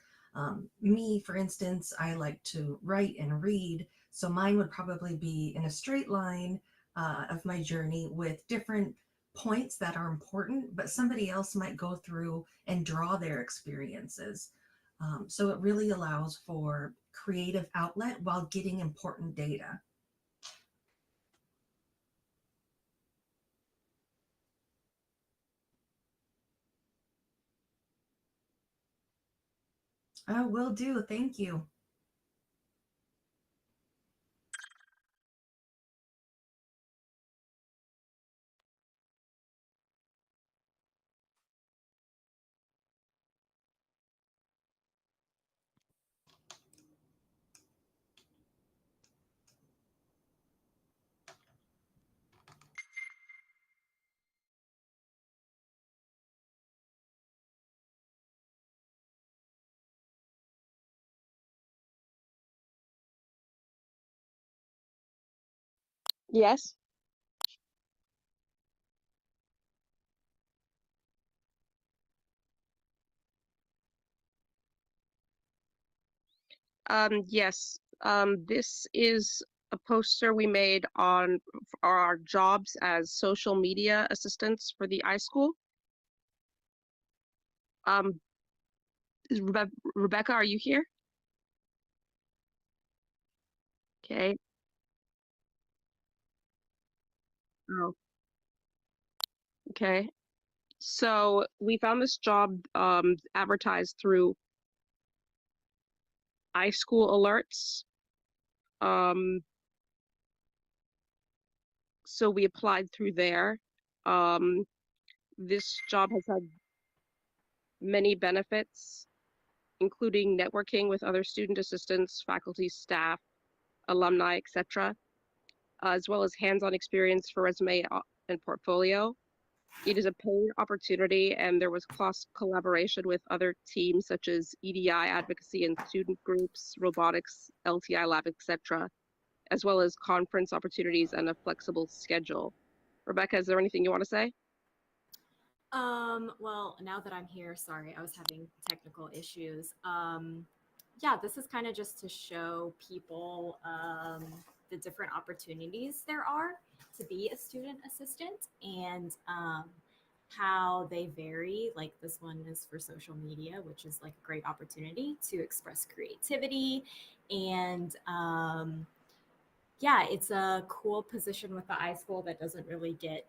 Me, for instance, I like to write and read. So mine would probably be in a straight line of my journey with different points that are important, but somebody else might go through and draw their experiences. So it really allows for creative outlet while getting important data. Oh, will do. Thank you. Yes. Yes. This is a poster we made on our jobs as social media assistants for the iSchool. Is Rebecca, are you here? Okay. Oh, okay. So we found this job advertised through iSchool alerts. So we applied through there. This job has had many benefits, including networking with other student assistants, faculty, staff, alumni, etc., as well as hands-on experience for resume and portfolio. It is a paid opportunity, and there was cross collaboration with other teams such as EDI advocacy and student groups, robotics, LTI lab, etc., as well as conference opportunities and a flexible schedule. Rebecca, is there anything you want to say? Well, now that I'm here, sorry, I was having technical issues. Yeah, this is kind of just to show people the different opportunities there are to be a student assistant and how they vary. Like this one is for social media, which is like a great opportunity to express creativity and yeah, it's a cool position with the iSchool that doesn't really get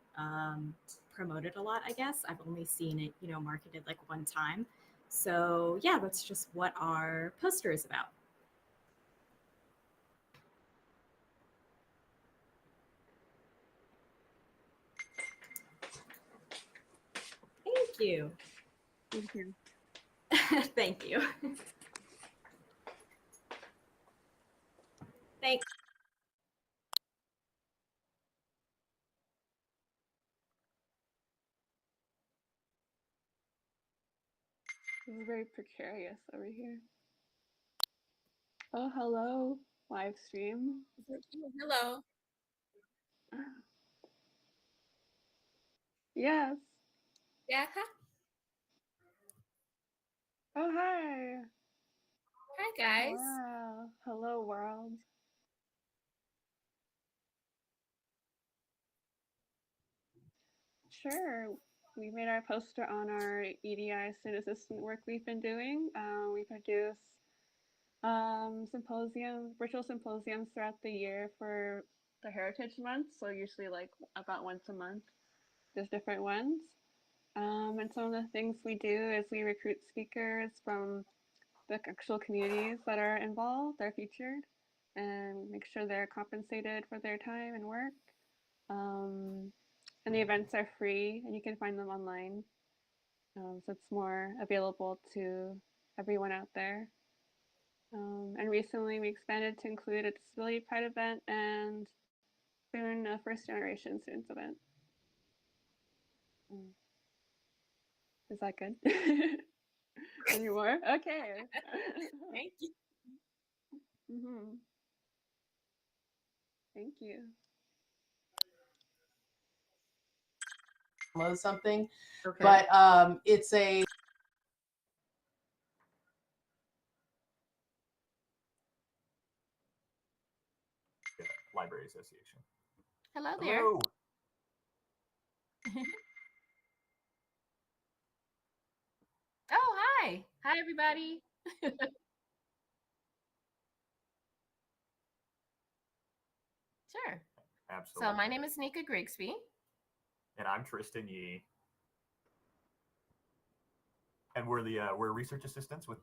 promoted a lot, I guess. I've only seen it, marketed like one time. So yeah, that's just what our poster is about. Thank you. Thank you. Thank you. Thanks. This is very precarious over here. Oh, hello, live stream. Hello. Yes. Yeah. Oh, hi. Hi, guys. Wow. Hello, world. Sure. We made our poster on our EDI student assistant work we've been doing. We produce virtual symposiums throughout the year for the Heritage Month. So usually like about once a month, there's different ones. And some of the things we do is we recruit speakers from the actual communities that are involved, are featured, and make sure they're compensated for their time and work. And the events are free and you can find them online. So it's more available to everyone out there. And recently we expanded to include a disability pride event and soon a first generation students event. Is that good? Any more? Okay. Thank you. Thank you. Download something, Okay. but it's a Library Association. Hello there. Hello. Oh, hi. Hi, everybody. Sure. Absolutely. So my name is Nika Grigsby. And I'm Tristan Yee. And we're research assistants with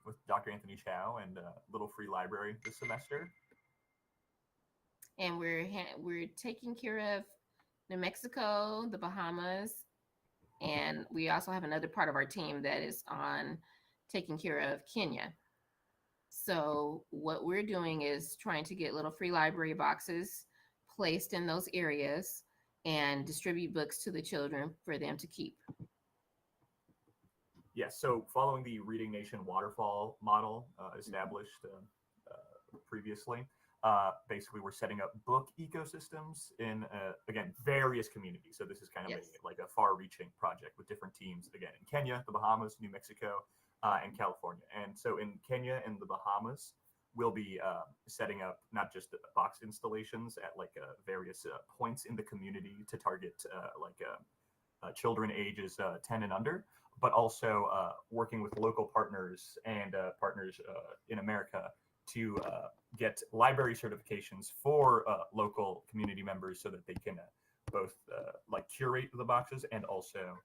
with Dr. Anthony Chow and Little Free Library this semester. And we're taking care of New Mexico, the Bahamas, and we also have another part of our team that is on taking care of Kenya. So what we're doing is trying to get little free library boxes placed in those areas and distribute books to the children for them to keep. Yes, so following the Reading Nation waterfall model established previously, basically we're setting up book ecosystems in, again, various communities. So this is kind of like a far-reaching project with different teams, again, in Kenya, the Bahamas, New Mexico, and California. And so in Kenya and the Bahamas, we'll be setting up not just box installations at like various points in the community to target children ages 10 and under, but also working with local partners and partners in America to get library certifications for local community members so that they can both like curate the boxes and also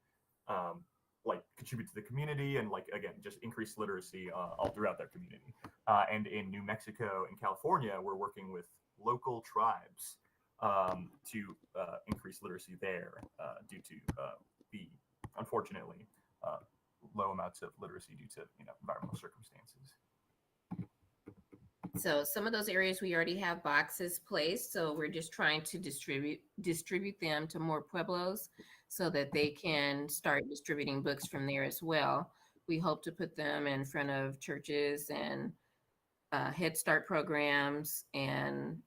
like contribute to the community and like, again, just increase literacy all throughout their community. And in New Mexico and California, we're working with local tribes to increase literacy there due to the, unfortunately, low amounts of literacy due to environmental circumstances. So some of those areas we already have boxes placed, so we're just trying to distribute them to more pueblos so that they can start distributing books from there as well. We hope to put them in front of churches and Head Start programs and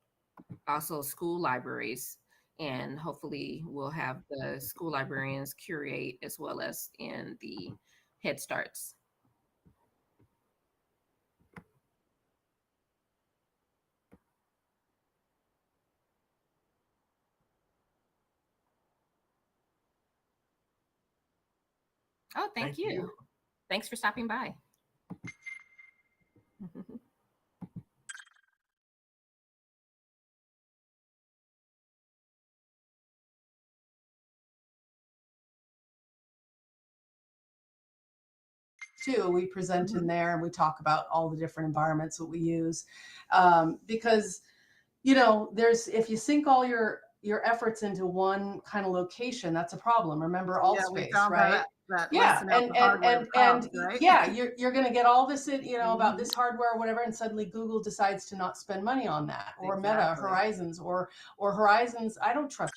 also school libraries. And hopefully we'll have the school librarians curate as well as in the Head Starts. Oh, thank you. Thanks for stopping by. too. We present in there and we talk about all the different environments that we use, because there's, if you sink all your efforts into one kind of location, that's a problem. Remember all space, right? Yeah, and yeah, you're going to get all this, about this hardware or whatever, and suddenly Google decides to not spend money on that, or Meta, Horizons, or Horizons. I don't trust.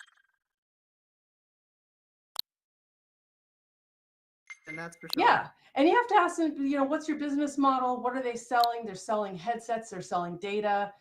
And that's for sure. Yeah. And you have to ask them, what's your business model? What are they selling? They're selling headsets, they're selling data.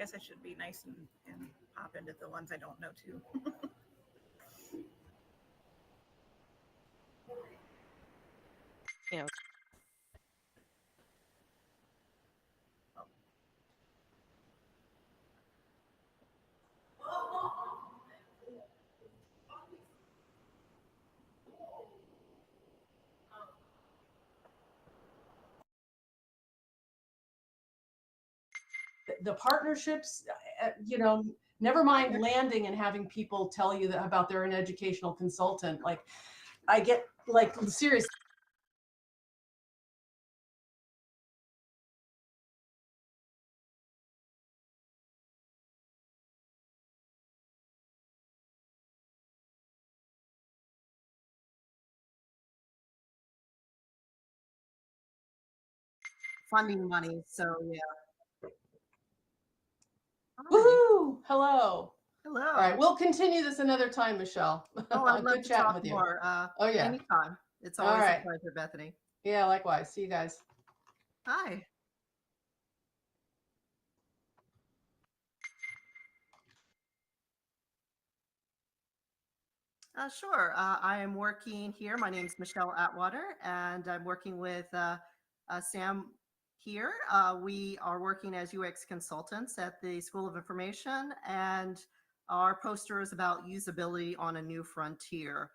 guess I should be nice and pop into the ones I don't know too. Yeah. The partnerships, never mind landing and having people tell you that about they're an educational consultant. Like, I get like seriously. Funding money. So yeah. Woohoo! Hello. Hello. All right, we'll continue this another time, Michelle. Oh, I'd love Good to chatting talk with you. more. Oh yeah. Anytime. It's All always right. a pleasure, Bethany. Yeah, likewise. See you guys. Hi. Sure. I am working here. My name is Michelle Atwater, and I'm working with Sam here. We are working as UX consultants at the School of Information, and our poster is about usability on a new frontier.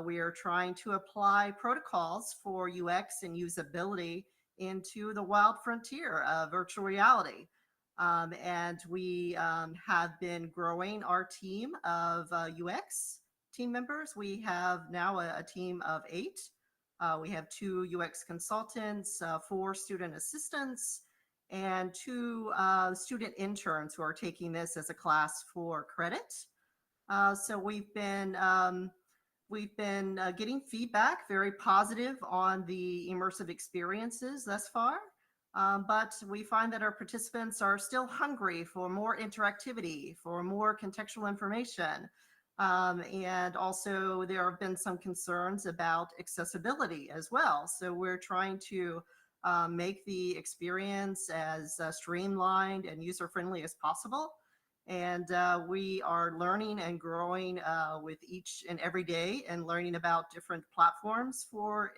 We are trying to apply protocols for UX and usability into the wild frontier of virtual reality. And we have been growing our team of UX team members. We have now a team of 8. We have 2 UX consultants, 4 student assistants, and 2 student interns who are taking this as a class for credit. So we've been getting feedback, very positive on the immersive experiences thus far. But we find that our participants are still hungry for more interactivity, for more contextual information. And also there have been some concerns about accessibility as well. So we're trying to make the experience as streamlined and user-friendly as possible. And we are learning and growing with each and every day and learning about different platforms for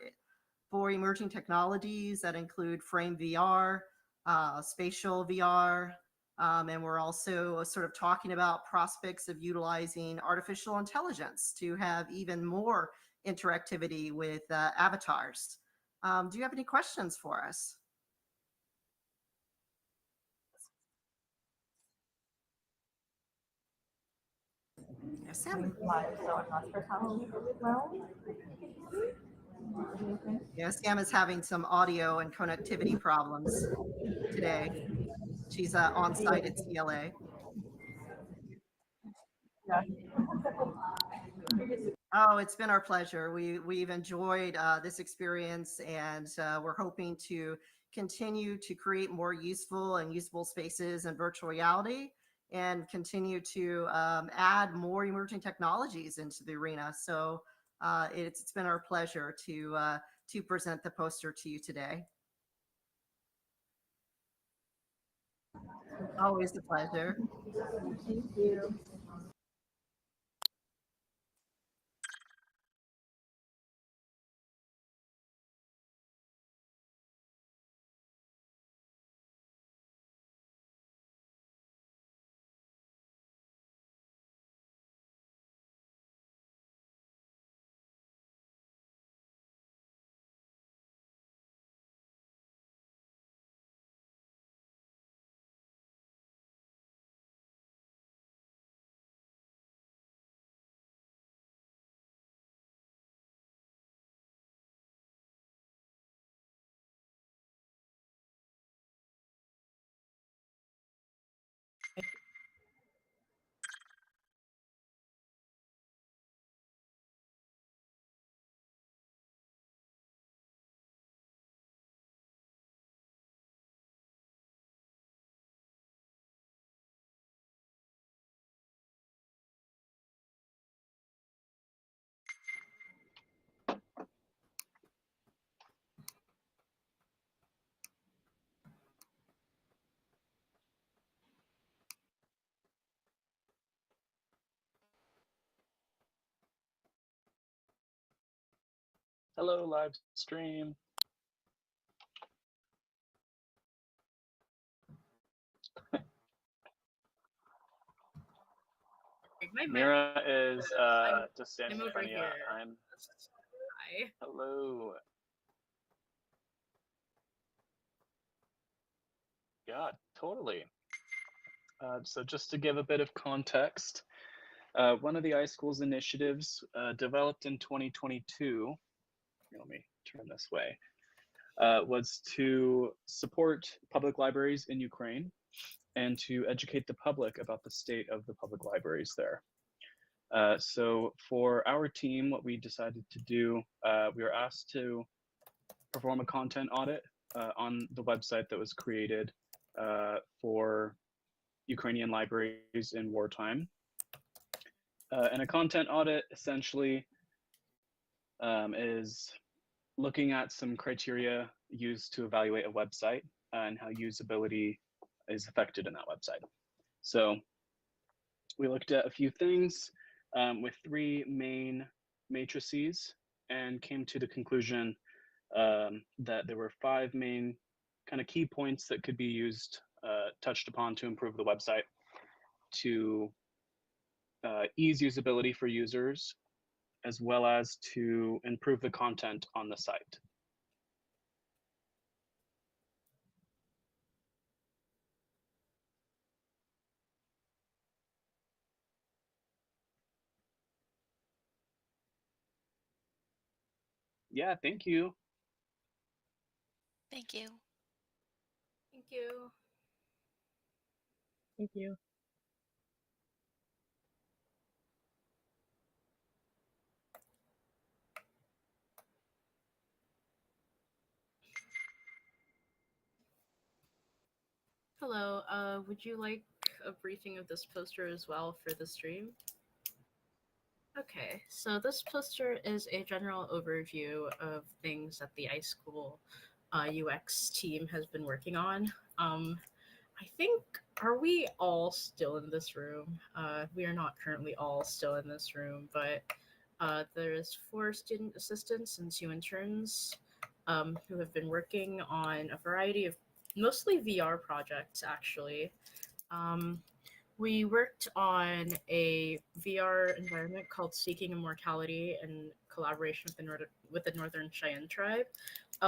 emerging technologies that include Frame VR, spatial VR, and we're also sort of talking about prospects of utilizing artificial intelligence to have even more interactivity with avatars. Do you have any questions for us? Yes, Sam. Yeah, Sam is having some audio and connectivity problems today. She's on site at CLA. Oh, it's been our pleasure. We've enjoyed this experience, and we're hoping to continue to create more useful and usable spaces in virtual reality and continue to add more emerging technologies into the arena. So it's been our pleasure to present the poster to you today. Always a pleasure. Thank you. Hello, live stream. Mira is just standing in front of you. Hi. Hello. Yeah, totally. So just to give a bit of context, one of the iSchool's initiatives developed in 2022, let me turn this way, was to support public libraries in Ukraine and to educate the public about the state of the public libraries there. So for our team, what we decided to do, we were asked to perform a content audit on the website that was created for Ukrainian libraries in wartime. And a content audit essentially is looking at some criteria used to evaluate a website and how usability is affected in that website. So we looked at a few things with three main matrices and came to the conclusion that there were five main kind of key points that could be used, touched upon to improve the website, to ease usability for users, as well as to improve the content on the site. Yeah, thank you. Thank you. Thank you. Thank you. Hello, would you like a briefing of this poster as well for the stream? Okay, so this poster is a general overview of things that the iSchool UX team has been working on. I think, are we all still in this room? We are not currently all still in this room, but there's 4 student assistants and 2 interns who have been working on a variety of mostly VR projects, actually. We worked on a VR environment called Seeking Immortality in collaboration with the Northern Cheyenne tribe.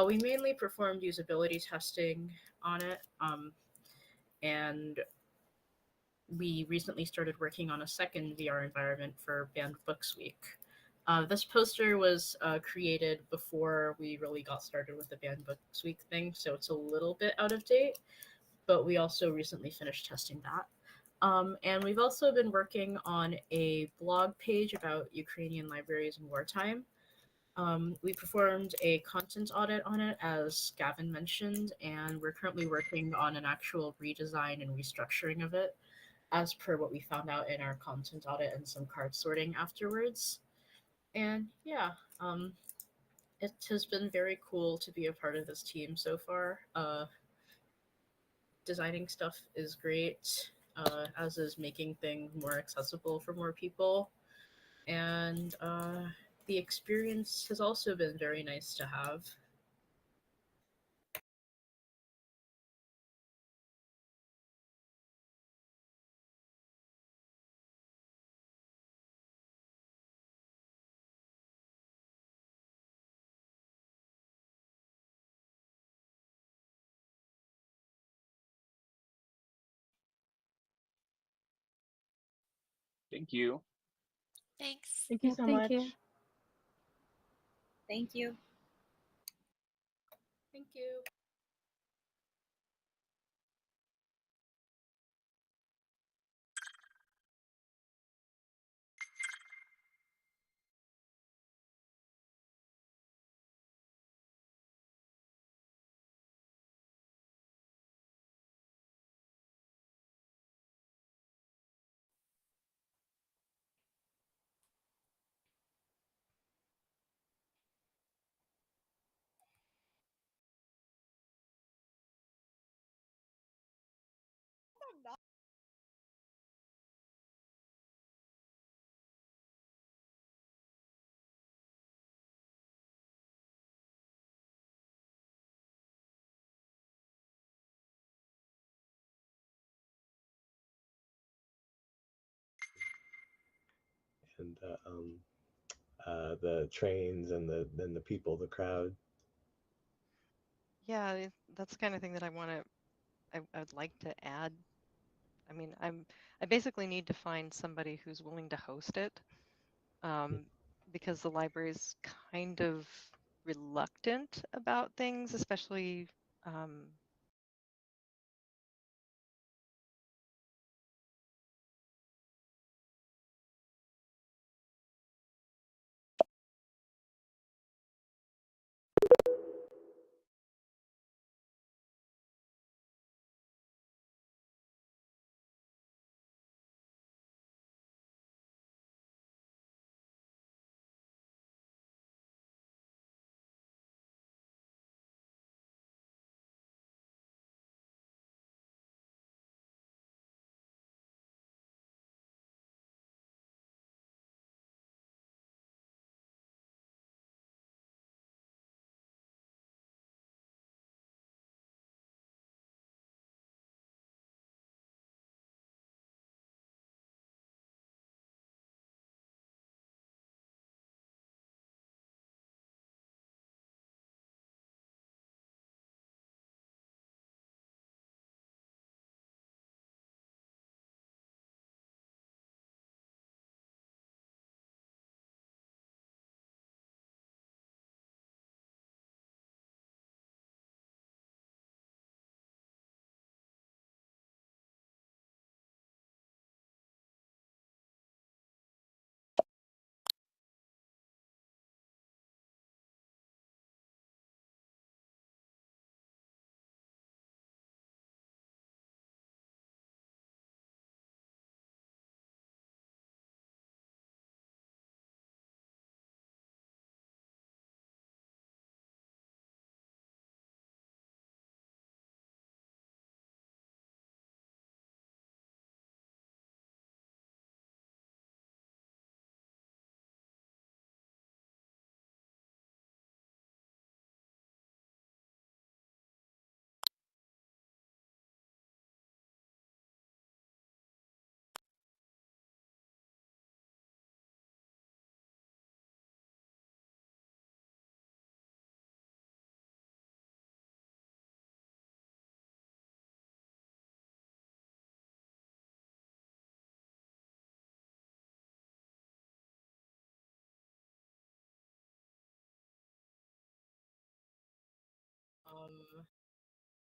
We mainly performed usability testing on it, and we recently started working on a second VR environment for Banned Books Week. This poster was created before we really got started with the Banned Books Week thing, so it's a little bit out of date, but we also recently finished testing that. And we've also been working on a blog page about Ukrainian libraries in wartime. We performed a content audit on it, as Gavin mentioned, and we're currently working on an actual redesign and restructuring of it, as per what we found out in our content audit and some card sorting afterwards. And yeah, it has been very cool to be a part of this team so far. Designing stuff is great, as is making things more accessible for more people. And the experience has also been very nice to have. Thank you. Thanks. Thank you so much. Thank you. Thank you. and the trains and the people, the crowd. Yeah, that's the kind of thing that I'd like to add. I mean, I basically need to find somebody who's willing to host it, because the library is kind of reluctant about things, especially